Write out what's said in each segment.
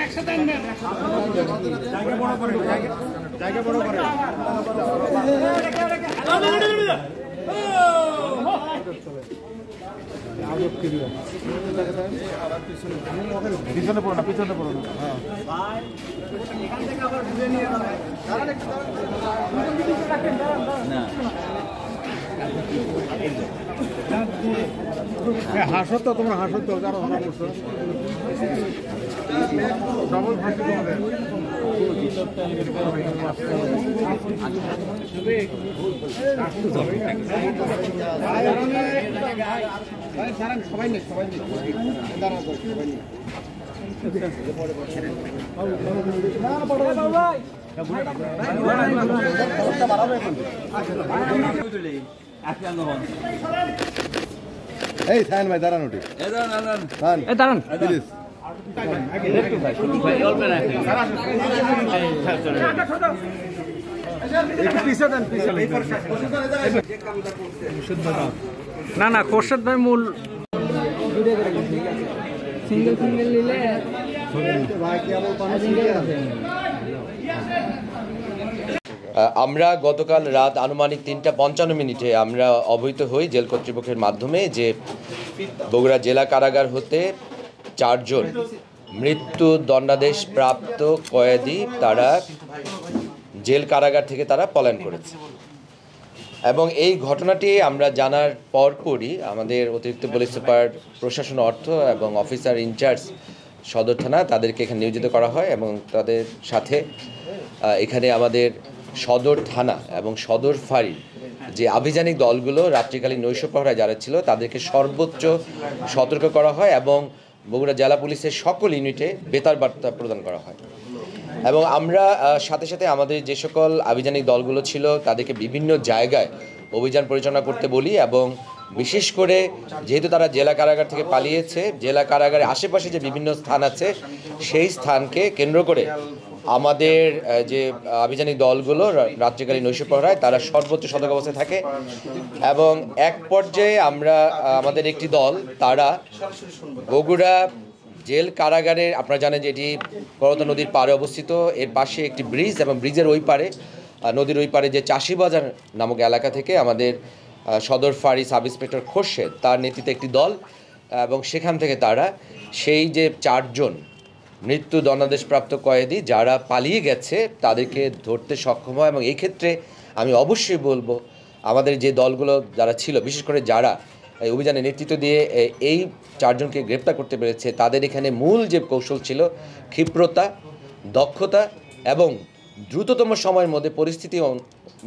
একসাথে আনবেন, জায়গা বড় করে, জায়গা বড় করে। পিছনে পড়ো না, পিছনে পড়ো না। হাসো তো, তোমার হাসো তো, যারা ভালো করছো ডবল ফাঁসি তোমাদের। সবাই নেই, সবাই নেই, এই সায়ন ভাই দাঁড়ান, ওটি দাঁড়ান প্লিজ। না না, খোরশেদ ভাই মূল সিঙ্গেল সিঙ্গেল নিলে আমরা গতকাল রাত আনুমানিক 3:55 আমরা অবহিত হই জেল কর্তৃপক্ষের মাধ্যমে যে বগুড়া জেলা কারাগার হতে 4 জন মৃত্যু দণ্ডাদেশ প্রাপ্ত কয়েদি তারা জেল কারাগার থেকে তারা পলায়ন করেছে। এবং এই ঘটনাটি আমরা জানার পরপরই আমাদের অতিরিক্ত পুলিশ সুপার প্রশাসন অর্থ এবং অফিসার ইনচার্জ সদর থানা তাদেরকে এখানে নিয়োজিত করা হয় এবং তাদের সাথে এখানে আমাদের সদর থানা এবং সদর ফাঁড়ির যে আভিযানিক দলগুলো রাত্রিকালীন নৈশ প্রহরায় যারা ছিল তাদেরকে সর্বোচ্চ সতর্ক করা হয় এবং বগুড়া জেলা পুলিশের সকল ইউনিটে বেতার বার্তা প্রদান করা হয়। এবং আমরা সাথে সাথে আমাদের যে সকল আভিযানিক দলগুলো ছিল তাদেরকে বিভিন্ন জায়গায় অভিযান পরিচালনা করতে বলি এবং বিশেষ করে যেহেতু তারা জেলা কারাগার থেকে পালিয়েছে, জেলা কারাগারের আশেপাশে যে বিভিন্ন স্থান আছে সেই স্থানকে কেন্দ্র করে আমাদের যে আভিযানিক দলগুলো রাত্রিকালীন নৈশ প্রহরায় তারা সর্বোচ্চ সতর্ক অবস্থায় থাকে। এবং এক পর্যায়ে আমরা আমাদের একটি দল তারা বগুড়া জেল কারাগারের, আপনারা জানেন যে এটি করতোয়া নদীর পাড়ে অবস্থিত, এর পাশে একটি ব্রিজ এবং ব্রিজের ওই পারে নদীর ওই পারে যে চাষিবাজার নামক এলাকা থেকে আমাদের সদর ফাঁড়ি সাব ইন্সপেক্টর খোরশেদ তার নেতৃত্বে একটি দল এবং সেখান থেকে তারা সেই যে 4 জন মৃত্যু দণ্ডাদেশপ্রাপ্ত কয়েদি যারা পালিয়ে গেছে তাদেরকে ধরতে সক্ষম হয়। এবং এই ক্ষেত্রে আমি অবশ্যই বলবো আমাদের যে দলগুলো যারা ছিল, বিশেষ করে যারা এই অভিযানে নেতৃত্ব দিয়ে এই 4 জনকে গ্রেপ্তার করতে পেরেছে, তাদের এখানে মূল যে কৌশল ছিল ক্ষিপ্রতা, দক্ষতা এবং দ্রুততম সময়ের মধ্যে পরিস্থিতি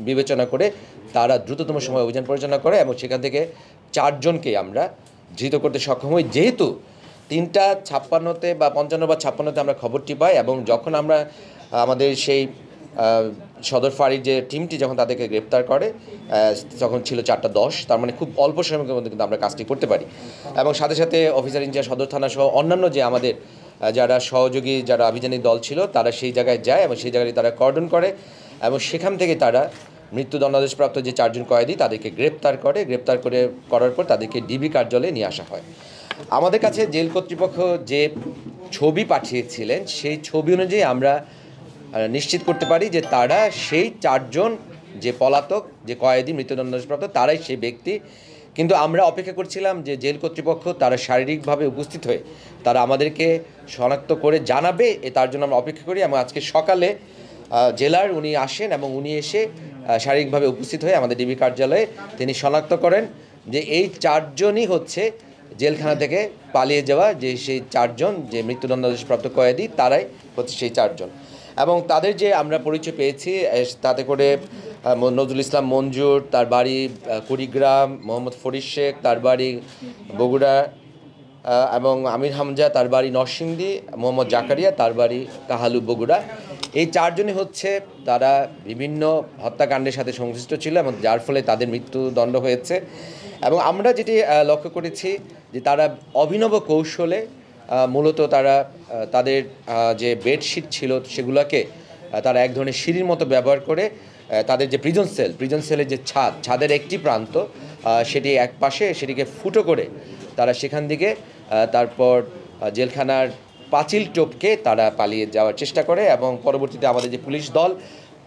বিবেচনা করে তারা দ্রুততম সময় অভিযান পরিচালনা করে এবং সেখান থেকে 4 জনকে আমরা ধৃত করতে সক্ষম হই। যেহেতু 3:56 বা 55 বা 56 আমরা খবরটি পাই এবং যখন আমরা আমাদের সেই সদর ফাঁড়ির যে টিমটি যখন তাদেরকে গ্রেপ্তার করে তখন ছিল 4:10, তার মানে খুব অল্প সময়ের মধ্যে কিন্তু আমরা কাজটি করতে পারি। এবং সাথে সাথে অফিসার ইনচার্জ সদর থানা সহ অন্যান্য যে আমাদের যারা সহযোগী যারা আভিযানিক দল ছিল তারা সেই জায়গায় যায় এবং সেই জায়গায় তারা কর্ডন করে এবং সেখান থেকে তারা মৃত্যু দণ্ডাদেশপ্রাপ্ত যে 4 জন কয়েদি তাদেরকে গ্রেপ্তার করার পর তাদেরকে ডিবি কার্যালয়ে নিয়ে আসা হয়। আমাদের কাছে জেল কর্তৃপক্ষ যে ছবি পাঠিয়েছিলেন সেই ছবি অনুযায়ী আমরা নিশ্চিত করতে পারি যে তারা সেই 4 জন যে পলাতক যে কয়েদি মৃত্যুদণ্ডপ্রাপ্ত তারাই সেই ব্যক্তি। কিন্তু আমরা অপেক্ষা করছিলাম যে জেল কর্তৃপক্ষ তারা শারীরিকভাবে উপস্থিত হয়ে তারা আমাদেরকে শনাক্ত করে জানাবে, তার জন্য আমরা অপেক্ষা করি। এবং আজকে সকালে জেলার উনি আসেন এবং উনি এসে শারীরিকভাবে উপস্থিত হয়ে আমাদের ডিবি কার্যালয়ে তিনি শনাক্ত করেন যে এই 4 জনই হচ্ছে জেলখানা থেকে পালিয়ে যাওয়া যে সেই 4 জন যে মৃত্যুদণ্ডাদেশপ্রাপ্ত কয়েদি তারাই হচ্ছে সেই 4 জন। এবং তাদের যে আমরা পরিচয় পেয়েছি তাতে করে নজরুল ইসলাম মঞ্জুর তার বাড়ি কুড়িগ্রাম, মোহাম্মদ ফরিদ শেখ তার বাড়ি বগুড়া এবং আমির হামজা তার বাড়ি নরসিংদী, মোহাম্মদ জাকারিয়া তার বাড়ি কাহালু বগুড়া, এই চারজনই হচ্ছে তারা বিভিন্ন হত্যাকাণ্ডের সাথে সংশ্লিষ্ট ছিল এবং যার ফলে তাদের মৃত্যুদণ্ড হয়েছে। এবং আমরা যেটি লক্ষ্য করেছি যে তারা অভিনব কৌশলে মূলত তারা তাদের যে বেডশিট ছিল সেগুলোকে তারা এক ধরনের সিঁড়ির মতো ব্যবহার করে তাদের যে প্রিজন সেলের যে ছাদের একটি প্রান্ত সেটি এক পাশে সেটিকে ফুটো করে তারা সেখান থেকে তারপর জেলখানার পাঁচিল টপকে তারা পালিয়ে যাওয়ার চেষ্টা করে এবং পরবর্তীতে আমাদের যে পুলিশ দল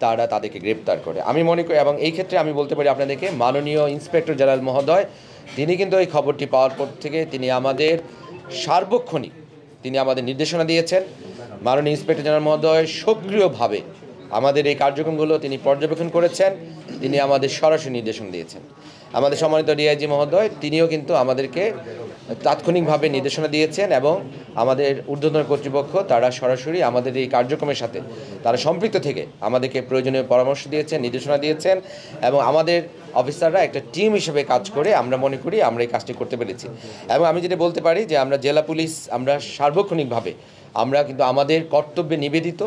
তারা তাদেরকে গ্রেপ্তার করে। আমি মনে করি এবং এই ক্ষেত্রে আমি বলতে পারি আপনাদেরকে মাননীয় ইন্সপেক্টর জেনারেল মহোদয় তিনি কিন্তু এই খবরটি পাওয়ার পর থেকে তিনি আমাদের সার্বক্ষণিক তিনি আমাদের নির্দেশনা দিয়েছেন। মাননীয় ইন্সপেক্টর জেনারেল মহোদয় সক্রিয়ভাবে আমাদের এই কার্যক্রমগুলো তিনি পর্যবেক্ষণ করেছেন, তিনি আমাদের সরাসরি নির্দেশনা দিয়েছেন। আমাদের সম্মানিত ডিআইজি মহোদয় তিনিও কিন্তু আমাদেরকে তাৎক্ষণিকভাবে নির্দেশনা দিয়েছেন এবং আমাদের ঊর্ধ্বতন কর্তৃপক্ষ তারা সরাসরি আমাদের এই কার্যক্রমের সাথে তারা সম্পৃক্ত থেকে আমাদেরকে প্রয়োজনীয় পরামর্শ দিয়েছেন, নির্দেশনা দিয়েছেন এবং আমাদের অফিসাররা একটা টিম হিসেবে কাজ করে আমরা মনে করি আমরা এই কাজটি করতে পেরেছি। এবং আমি যেটা বলতে পারি যে আমরা জেলা পুলিশ আমরা সার্বক্ষণিকভাবে আমরা কিন্তু আমাদের কর্তব্যে নিবেদিত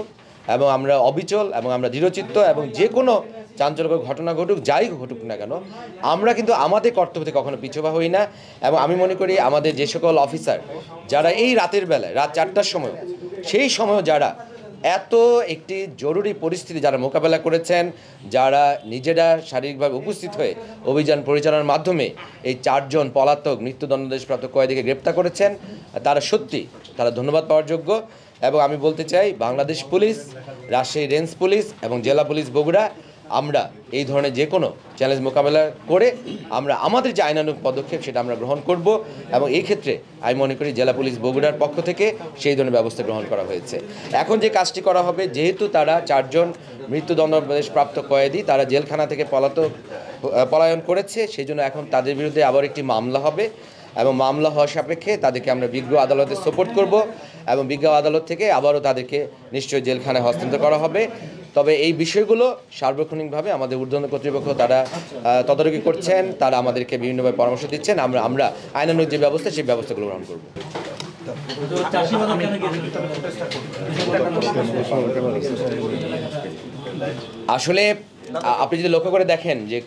এবং আমরা অবিচল এবং আমরা দৃঢ়চিত্ত এবং যে কোনো চাঞ্চল্যকর ঘটনা ঘটুক যাই ঘটুক না কেন আমরা কিন্তু আমাদের কর্তব্য থেকে কখনো পিছুপা হই না। এবং আমি মনে করি আমাদের যে সকল অফিসার যারা এই রাতের বেলায় রাত 4টার সময় সেই সময় যারা এত একটি জরুরি পরিস্থিতি যারা মোকাবেলা করেছেন, যারা নিজেরা শারীরিকভাবে উপস্থিত হয়ে অভিযান পরিচালনার মাধ্যমে এই 4 জন পলাতক মৃত্যুদণ্ডাদেশপ্রাপ্ত কয়েদিকে গ্রেপ্তার করেছেন তারা সত্যি তারা ধন্যবাদ পাওয়ার যোগ্য। এবং আমি বলতে চাই Bangladesh police, Rajshahi range police এবং জেলা পুলিশ বগুড়া আমরা এই ধরনের যে কোনো চ্যালেঞ্জ মোকাবেলা করে আমরা আমাদের যে আইনানুগ পদক্ষেপ সেটা আমরা গ্রহণ করব। এবং এই ক্ষেত্রে আমি মনে করি জেলা পুলিশ বগুড়ার পক্ষ থেকে সেই ধরনের ব্যবস্থা গ্রহণ করা হয়েছে। এখন যে কাজটি করা হবে যেহেতু তারা 4 জন মৃত্যুদণ্ডাদেশপ্রাপ্ত কয়েদি তারা জেলখানা থেকে পলায়ন করেছে সেই জন্য এখন তাদের বিরুদ্ধে আবার একটি মামলা হবে এবং মামলা হওয়া সাপেক্ষে তাদেরকে আমরা বিজ্ঞ আদালতে সাপোর্ট করব এবং বিজ্ঞ আদালত থেকে আবারও তাদেরকে নিশ্চয়ই জেলখানায় হস্তান্তর করা হবে। তবে এই বিষয়গুলো সার্বক্ষণিকভাবে আমাদের ঊর্ধ্বতন কর্তৃপক্ষ তারা তদারকি করছেন, তারা আমাদেরকে বিভিন্নভাবে পরামর্শ দিচ্ছেন, আমরা আইনানুগ যে ব্যবস্থা সেই ব্যবস্থাগুলো গ্রহণ করব। আসলে আপনি যদি লক্ষ্য করে দেখেন যে